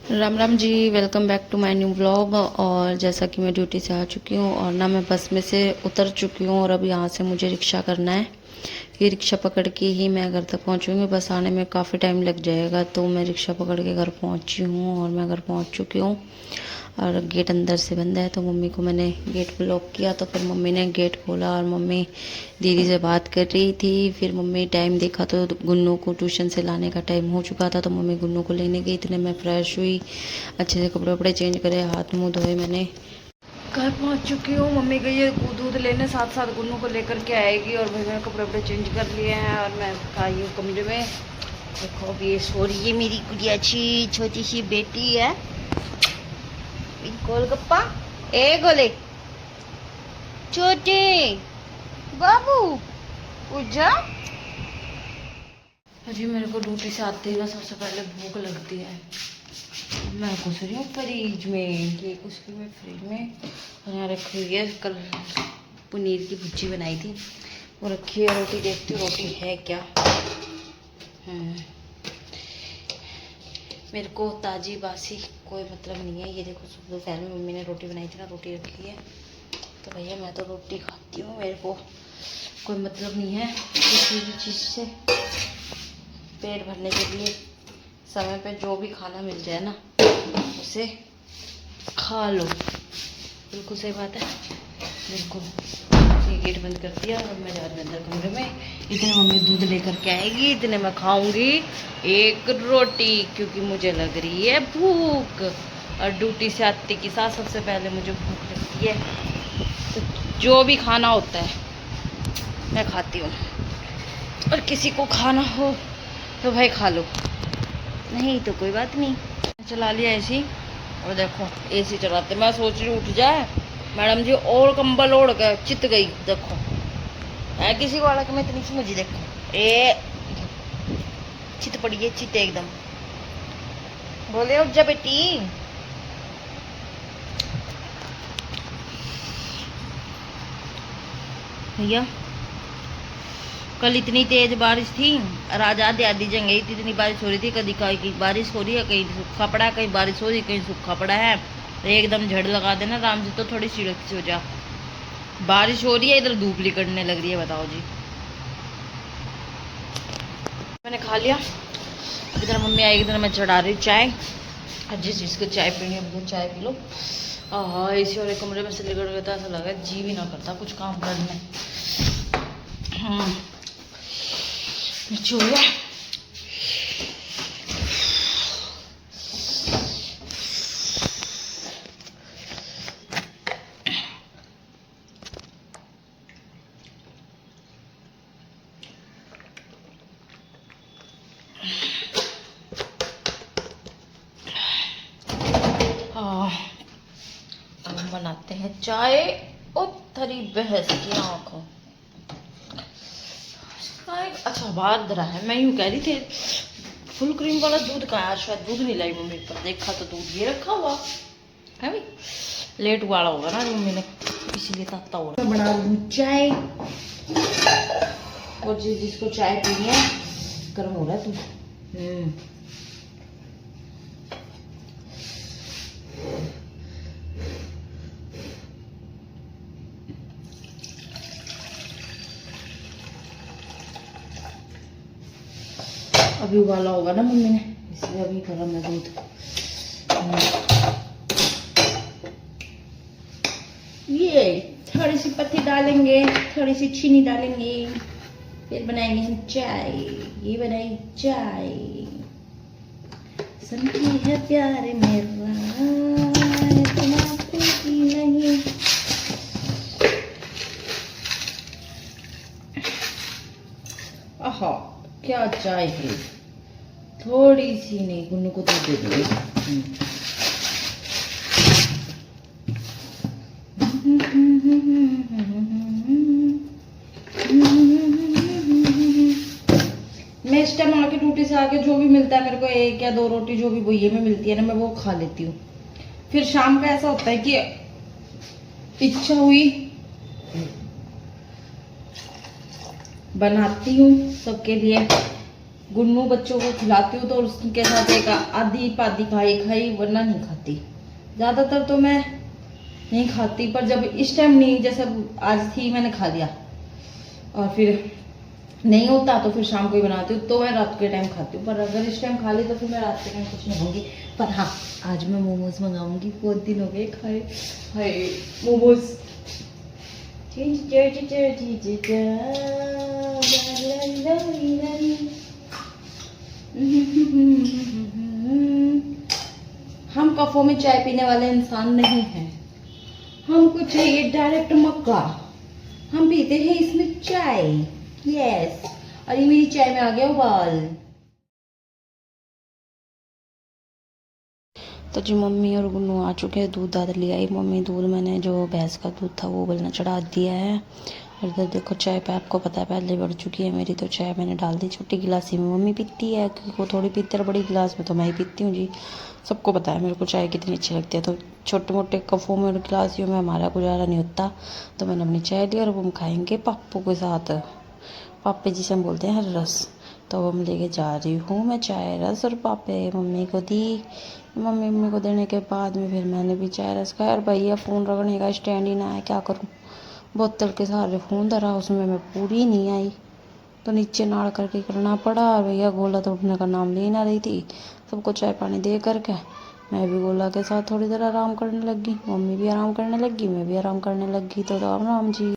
Ram Ram ji, welcome back to my new vlog. और जैसा कि मैं ड्यूटी से आ चुकी हूँ और ना मैं बस में से उतर चुकी हूँ और अब यहाँ से मुझे रिक्शा करना है। ये रिक्शा पकड़ के ही मैं घर तक पहुँचूँगी। बस आने में काफ़ी टाइम लग जाएगा, तो मैं रिक्शा पकड़ के घर पहुँची हूँ और मैं घर पहुँच चुकी हूँ। और गेट अंदर से बंद है, तो मम्मी को मैंने गेट ब्लॉक किया, तो फिर मम्मी ने गेट खोला और मम्मी दीदी से बात कर रही थी। फिर मम्मी टाइम देखा तो गुन्नू को ट्यूशन से लाने का टाइम हो चुका था, तो मम्मी गुन्नू को लेने गई। इतने मैं फ्रेश हुई, अच्छे से कपड़े वपड़े चेंज करे, हाथ मुँह धोए, मैंने घर पहुंच चुकी हूँ। मम्मी गई है दूध लेने, साथ साथ गुन्नू को लेकर के आएगी। और भाई मैंने कपड़े वपड़े चेंज कर लिए हैं और मैं आई हूँ कमरे में। देखो अभी ये सो रही है, मेरी गुड़िया अच्छी छोटी सी बेटी है। गोलगप्पा ए गोले छोटे बाबू उजा। अजी मेरे को ड्यूटी से आते ही ना सबसे पहले भूख लगती है। मैं घुस रही हूँ फ्रिज में, ये कुछ की मैं फ्रिज में और यहाँ रखी हुई है। कल पनीर की भुर्जी बनाई थी, वो रखी है। रोटी देखती हूँ रोटी है क्या। मेरे को ताज़ी बासी कोई मतलब नहीं है। ये देखो सुबह दोपहर में मम्मी ने रोटी बनाई थी ना, रोटी रखी है, तो भैया मैं तो रोटी खाती हूँ। मेरे को कोई मतलब नहीं है किसी भी चीज़ से। पेट भरने के लिए समय पे जो भी खाना मिल जाए ना उसे खा लो, बिल्कुल सही बात है। बिल्कुल। ये गेट बंद कर दिया और मैं जा रही हूँ अंदर कमरे में। इतने मम्मी दूध लेकर के आएगी, इतने मैं खाऊंगी एक रोटी, क्योंकि मुझे लग रही है भूख। और ड्यूटी से आते के साथ सबसे पहले मुझे भूख लगती है, तो जो भी खाना होता है मैं खाती हूँ। और किसी को खाना हो तो भाई खा लो, नहीं तो कोई बात नहीं। चला लिया एसी। और देखो एसी चलाते मैं सोच रही उठ जाए मैडम जी, और कंबल ओढ़ के चित गई। देखो है किसी को वाला कि मैं इतनी समझी। देखो ए चित पड़ी है, चित एकदम। बोले उठ जा बेटी। भैया कल इतनी तेज बारिश थी और आज आधी आधी जगह इतनी बारिश हो रही थी। कभी कहीं बारिश हो रही है, कहीं सूखा पड़ा है, कहीं बारिश हो रही है, कहीं सूखा पड़ा है। तो एकदम झड़ लगा देना आराम से, तो थोड़ी सीढ़क सी हो जा। बारिश हो रही है, इधर धूप निकलने लग रही है। बताओ जी। मैंने खा लिया। इधर मम्मी आएगी, इधर मैं चढ़ा रही चाय। और जिस जिसको चाय पीनी है वो चाय पी लो। हाँ इसी वाले कमरे में से निकल गया था, ऐसा लगा जी भी ना करता कुछ काम करने। चूल्हा अब हम बनाते हैं चाय। और थरी बहस की आंखों। अच्छा बात रहा है, मैं यूँ कह रही थी फुल क्रीम वाला दूध का है। शायद दूध नहीं लाई मम्मी, पर देखा तो दूध ये रखा हुआ है भाई। लेट उबाला होगा ना मम्मी ने, इसीलिए ताता हो रहा। मैं बना रही हूँ चाय, और जिसको चाय पीनी है गर्म हो रहा है दूध। अभी उबाला होगा ना मम्मी ने, इसलिए अभी गर्म है दूध। ये थोड़ी सी पत्ती डालेंगे, थोड़ी सी चीनी डालेंगे, फिर बनाएंगे हम चाय। ये बनाई चाय। समझी है प्यार मेरा नहीं। आहा क्या चाय है, थोड़ी सी नहीं, गुन्नू को तो दे दो। मैं इस टाइम आके ड्यूटी से आके जो भी मिलता है मेरे को, एक या दो रोटी जो भी भुइये में मिलती है ना, मैं वो खा लेती हूँ। फिर शाम का ऐसा होता है कि इच्छा हुई बनाती हूँ सबके लिए, गुन्नू बच्चों को खिलाती हूँ तो उसके साथ एक आधी पाधी खाई खाई, वरना नहीं खाती। ज़्यादातर तो मैं नहीं खाती, पर जब इस टाइम नहीं, जैसे आज थी मैंने खा लिया, और फिर नहीं होता तो फिर शाम को ही बनाती हूँ, तो मैं रात के टाइम खाती हूँ। पर अगर इस टाइम खा ली तो फिर मैं रात के टाइम कुछ नहीं खाऊंगी। पर हाँ, आज मैं मोमोज मंगाऊंगी, बहुत दिन हो गए खाए। हाय मोमोज। हम कफों में चाय पीने वाले इंसान नहीं हैं, हमको चाहिए डायरेक्ट मक्का। हम पीते हैं इसमें चाय। यस, और ये मेरी चाय में आ गया उबाल। तो जी मम्मी और गुन्नू आ चुके हैं, दूध दाद ले आई मम्मी। दूध मैंने जो भैंस का दूध था वो उबलना चढ़ा दिया है। और इधर देखो चाय पे, आपको पता है पहले बढ़ चुकी है मेरी, तो चाय मैंने डाल दी छोटी गिलासी में। मम्मी पीती है क्योंकि वो थोड़ी पीती है, बड़ी गिलास में तो मैं ही पीती हूँ जी। सबको पता है मेरे को चाय कितनी अच्छी लगती है। तो छोटे मोटे कफ़ों में और गिलासियों में हमारा गुजारा नहीं होता, तो मैंने अपनी चाय ली और वो हम खाएँगे पप्पू के साथ। पापे जी से हम बोलते हैं रस। तो हम लेके जा रही हूँ मैं चाय रस, और पापे मम्मी को दी। मम्मी को देने के बाद में फिर मैंने भी चाय रस खाया। और भैया फ़ोन रखने का स्टैंड ही ना है, क्या करूँ। बोतल के सहारे फ़ोन धरा, उसमें मैं पूरी नहीं आई, तो नीचे नाड़ करके करना पड़ा। और भैया गोला तो उठने का नाम ले ही ना रही थी। सबको चाय पानी दे करके मैं भी गोला के साथ थोड़ी देर आराम करने लगी। मम्मी भी आराम करने लगी, मैं भी आराम करने लगी। तो राम राम जी।